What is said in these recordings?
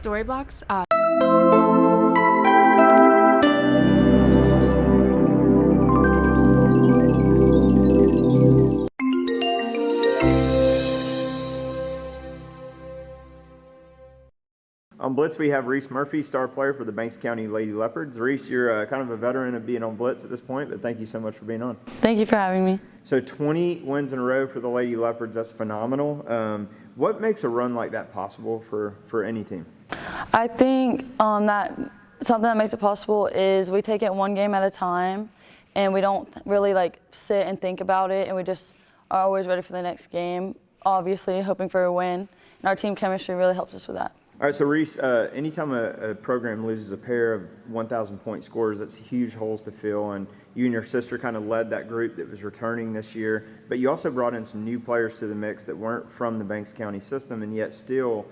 Storyblocks. On Blitz, we have Reese Murphy, star player for the Banks County Lady Leopards. Reese, you're kind of a veteran of being on Blitz at this point, but thank you so much for being on. Thank you for having me. So 20 wins in a row for the Lady Leopards, that's phenomenal. What makes a run like that possible for any team? I think that something that makes it possible is we take it one game at a time, and we don't really sit and think about it, and we just are always ready for the next game, obviously hoping for a win. And our team chemistry really helps us with that. All right, so Reese, anytime a program loses a pair of 1,000-point scorers, that's huge holes to fill, and you and your sister kind of led that group that was returning this year, but you also brought in some new players to the mix that weren't from the Banks County system, and yet still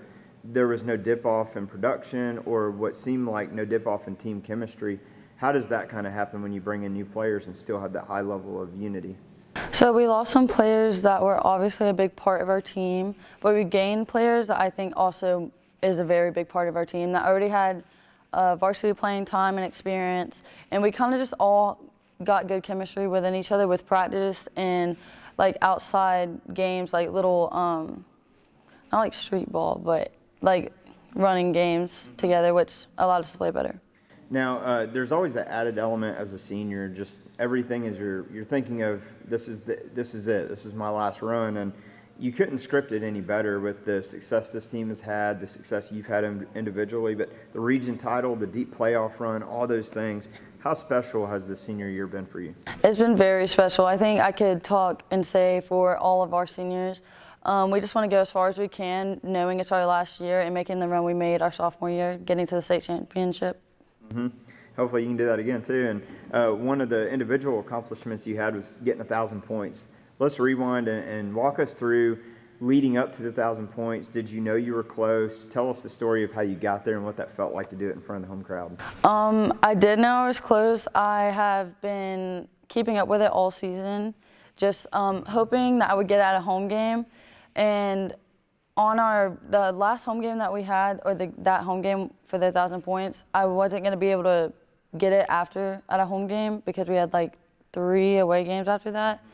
there was no dip-off in production or what seemed like no dip-off in team chemistry. How does that kind of happen when you bring in new players and still have that high level of unity? So we lost some players that were obviously a big part of our team, but we gained players that I think also is a very big part of our team that already had varsity playing time and experience, and we kind of just all got good chemistry within each other with practice and outside games, little not like street ball, but running games together, which allowed us to play better. Now, there's always that added element as a senior, just everything is you're thinking of this is it, this is my last run, and you couldn't script it any better with the success this team has had, the success you've had individually, but the region title, the deep playoff run, all those things. How special has the senior year been for you? It's been very special. I think I could talk and say for all of our seniors, we just want to go as far as we can, knowing it's our last year and making the run we made our sophomore year, getting to the state championship. Mm-hmm. Hopefully you can do that again too. And one of the individual accomplishments you had was getting 1,000 points. Let's rewind and walk us through leading up to the 1,000 points. Did you know you were close? Tell us the story of how you got there and what that felt like to do it in front of the home crowd. I did know I was close. I have been keeping up with it all season, just hoping that I would get at a home game. And on the last home game that we had, or that home game for the 1,000 points, I wasn't going to be able to get it at a home game because we had 3 away games after that.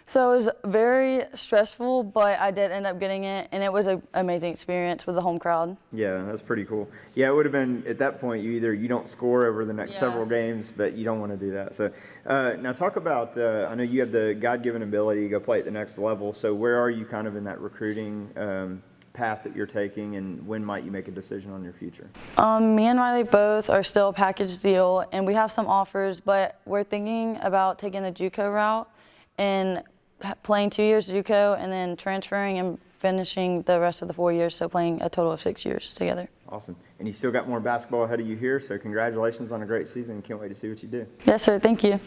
So it was very stressful, but I did end up getting it, and it was an amazing experience with the home crowd. Yeah, that's pretty cool. Yeah, it would have been, at that point, you don't score over the next several games, but you don't want to do that. So now talk about, I know you have the God-given ability to go play at the next level, so where are you kind of in that recruiting path that you're taking, and when might you make a decision on your future? Me and Riley both are still a package deal, and we have some offers, but we're thinking about taking the JUCO route and playing 2 years JUCO and then transferring and finishing the rest of the 4 years, so playing a total of 6 years together. Awesome. And you still got more basketball ahead of you here, so congratulations on a great season. Can't wait to see what you do. Yes, sir. Thank you.